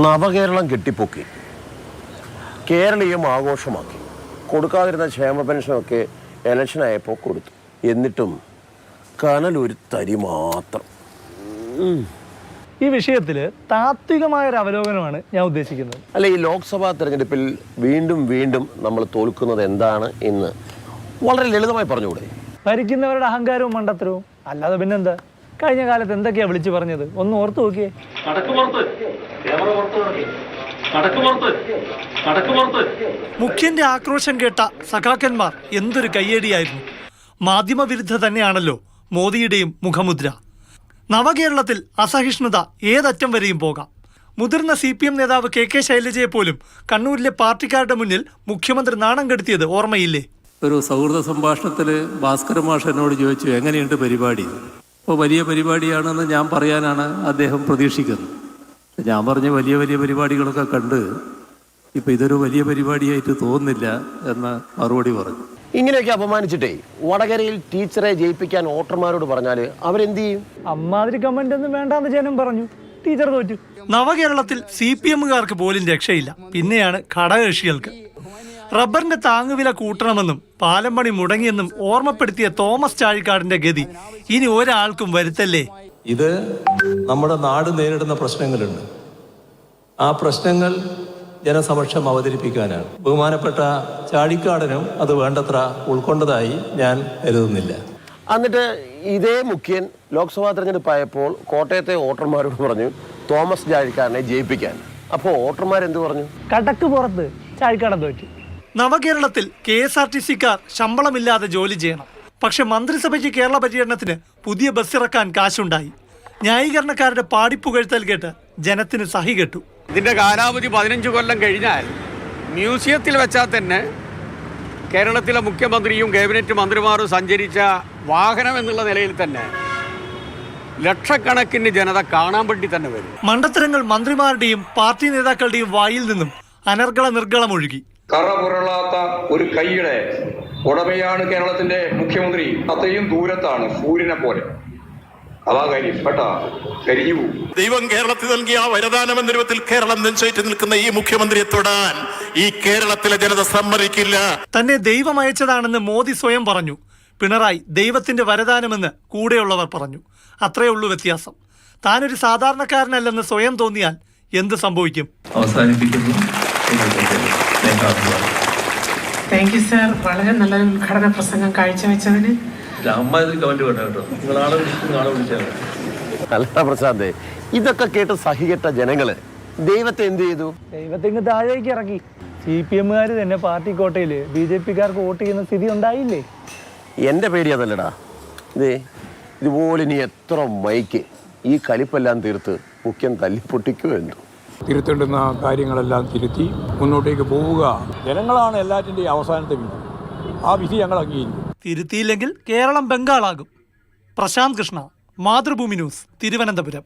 നവകേരളം കെട്ടിപ്പൊക്കി, കേരളീയം ആഘോഷമാക്കി, കൊടുക്കാതിരുന്ന ക്ഷേമ പെൻഷനൊക്കെ ഇലക്ഷനായപ്പോൾ കൊടുത്തു. എന്നിട്ടും കനലൊരു തരി മാത്രം. ഈ വിഷയത്തിൽ താത്വികമായൊരു അവലോകനമാണ് ഞാൻ ഉദ്ദേശിക്കുന്നത്. അല്ല, ഈ ലോക്സഭാ തെരഞ്ഞെടുപ്പിൽ വീണ്ടും വീണ്ടും നമ്മൾ തോൽക്കുന്നത് എന്താണ് എന്ന് വളരെ ലളിതമായി പറഞ്ഞുകൂടെ? ഭരിക്കുന്നവരുടെ അഹങ്കാരവും മണ്ടത്തരവും, അല്ലാതെ പിന്നെന്താ? കഴിഞ്ഞ കാലത്ത് എന്തൊക്കെയാ വിളിച്ചു പറഞ്ഞത് ഒന്ന് ഓർത്തു നോക്കിയേ. മുഖ്യന്റെ ആക്രോശം കേട്ട സഖാക്കന്മാർ എന്തൊരു കയ്യേടിയായിരുന്നു. മാധ്യമവിരുദ്ധ തന്നെയാണല്ലോ മോദിയുടെയും മുഖമുദ്ര. നവകേരളത്തിൽ അസഹിഷ്ണുത ഏതറ്റം വരെയും പോകാം. മുതിർന്ന CPM നേതാവ് KK ശൈലജയെ പോലും കണ്ണൂരിലെ പാർട്ടിക്കാരുടെ മുന്നിൽ മുഖ്യമന്ത്രി നാണം കെടുത്തിയത് ഓർമ്മയില്ലേ? ഒരു സൗഹൃദ സംഭാഷണത്തിൽ ഭാസ്കര മാഷ് എന്നോട് ചോദിച്ചു, എങ്ങനെയുണ്ട് പരിപാടി? അപ്പോൾ വലിയ പരിപാടിയാണെന്ന് ഞാൻ പറയാനാണ് അദ്ദേഹം പ്രതീക്ഷിക്കുന്നത്. ഞാൻ പറഞ്ഞ വലിയ വലിയ പരിപാടികളൊക്കെ കണ്ട് ഇപ്പം ഇതൊരു വലിയ പരിപാടിയായിട്ട് തോന്നുന്നില്ല എന്ന് മറുപടി പറഞ്ഞു. ഇങ്ങനെയൊക്കെ അപമാനിച്ചിട്ടേ വടകരയിൽ ടീച്ചറെ ജയിപ്പിക്കാൻ വോട്ടർമാരോട് പറഞ്ഞാൽ അവരെന്ത് ചെയ്യും? അമ്മാതിരി കമന്റ് ഒന്നും വേണ്ടാന്ന് ജനം പറഞ്ഞു. ടീച്ചർ തോറ്റു. നവകേരളത്തിൽ CPMകാർക്ക് പോലും രക്ഷയില്ല. പിന്നെയാണ് ഘടകകക്ഷികൾക്ക്. റബ്ബറിന്റെ താങ്ങുവില കൂട്ടണമെന്നും പാലം പണി മുടങ്ങിയെന്നും ഓർമ്മപ്പെടുത്തിയ തോമസ് ചാഴിക്കാടിന്റെ ഗതി ഇനി ഒരാൾക്കും വരുത്തല്ലേ. ഇത് നമ്മുടെ നാട് നേരിടുന്ന പ്രശ്നങ്ങളുണ്ട്. ആ പ്രശ്നങ്ങൾ ജനസമക്ഷം അവതരിപ്പിക്കാനാണ്. ബഹുമാനപ്പെട്ട ചാഴിക്കാടനും അത് വേണ്ടത്ര ഉൾക്കൊണ്ടതായി ഞാൻ കരുതുന്നില്ല. എന്നിട്ട് ഇതേ മുഖ്യൻ ലോക്സഭാ തെരഞ്ഞെടുപ്പായപ്പോൾ കോട്ടയത്തെ വോട്ടർമാരോട് പറഞ്ഞു തോമസ് ചാഴിക്കാടനെ ജയിപ്പിക്കാൻ. അപ്പോൾ വോട്ടർമാരെന്ത് പറഞ്ഞു? കടക്ക് പുറത്ത് ചാഴിക്കാടൻ തോറ്റു. നവകേരളത്തിൽ KSRTCക്കാർ ശമ്പളമില്ലാതെ ജോലി ചെയ്യണം. പക്ഷെ മന്ത്രിസഭയ്ക്ക് കേരള പര്യടനത്തിന് പുതിയ ബസ് ഇറക്കാൻ കാശുണ്ടായി. ന്യായീകരണക്കാരുടെ പാടിപ്പുകഴ്ത്തൽ കേട്ട് ജനത്തിന് സഹി കെട്ടു. ഇതിൻ്റെ കാലാവധി 15 കൊല്ലം കഴിഞ്ഞാൽ മ്യൂസിയത്തിൽ വെച്ചാൽ തന്നെ കേരളത്തിലെ മുഖ്യമന്ത്രിയും ക്യാബിനറ്റ് മന്ത്രിമാരും സഞ്ചരിച്ച വാഹനം എന്നുള്ള നിലയിൽ തന്നെ ലക്ഷക്കണക്കിന് ജനത കാണാൻ വേണ്ടി തന്നെ വരും. മണ്ടത്തരങ്ങൾ മന്ത്രിമാരുടെയും പാർട്ടി നേതാക്കളുടെയും വായിൽ നിന്നും അനർഗള നിർഗളമൊഴുകി. കറപുരളാത്ത ഒരു കൈയുടെ ഉടമയാണ് കേരളത്തിന്റെ മുഖ്യമന്ത്രി. അത്രയും ദൂരത്താണ് സൂര്യനെ പോലെ. അതാ കാര്യം കേട്ടാ, കരിഞ്ഞു പോകും. ദൈവം കേരളത്തിൽ നൽകിയ ആ വരദാനം എന്ന രൂപത്തിൽ കേരളം നെഞ്ചേറ്റ് നിൽക്കുന്ന ഈ മുഖ്യമന്ത്രിയെ തൊടാൻ ഈ കേരളത്തിലെ ജനത സമ്മതിക്കില്ല. തന്നെ ദൈവം അയച്ചതാണെന്ന് മോദി സ്വയം പറഞ്ഞു. പിണറായി ദൈവത്തിന്റെ വരദാനമെന്ന് കൂടെയുള്ളവർ പറഞ്ഞു. അത്രയേ ഉള്ളൂ വ്യത്യാസം. താനൊരു സാധാരണക്കാരനല്ലെന്ന് സ്വയം തോന്നിയാൽ എന്ത് സംഭവിക്കും? അവസാനിപ്പിക്കുന്നു. Thank you sir. വളരെ നല്ലൊരു ഉദ്ഘാടന പ്രസംഗം കാഴ്ചവെച്ചതിന്. അല്ല പ്രശാന്തേ, ഇതൊക്കെ കേട്ട് സഹികെട്ട ജനങ്ങള് ദൈവത്തെ എന്ത് ചെയ്തു? ദൈവത്തിന് താഴേക്ക് ഇറക്കി. CPMകാർ തന്നെ പാർട്ടി കോട്ടയിൽ BJPക്കാർക്ക് വോട്ട് ചെയ്യുന്ന സ്ഥിതി ഉണ്ടായില്ലേ? എൻ്റെ പേടി അതല്ലടാ. ഇതുപോലെ ഇനി എത്ര മൈക്ക് ഈ കലിപ്പെല്ലാം തീർത്ത് മുഖ്യം തല്ലിപ്പൊട്ടിക്കുമെന്നു. തിരുത്തേണ്ടുന്ന കാര്യങ്ങളെല്ലാം തിരുത്തി മുന്നോട്ടേക്ക് പോവുക. ജനങ്ങളാണ് എല്ലാറ്റിൻ്റെയും അവസാനത്തെ വിധി. ആ വിധി ഞങ്ങൾ അംഗീകരിക്കും. തിരുത്തിയില്ലെങ്കിൽ കേരളം ബംഗാളാകും. പ്രശാന്ത് കൃഷ്ണ, മാതൃഭൂമി ന്യൂസ്, തിരുവനന്തപുരം.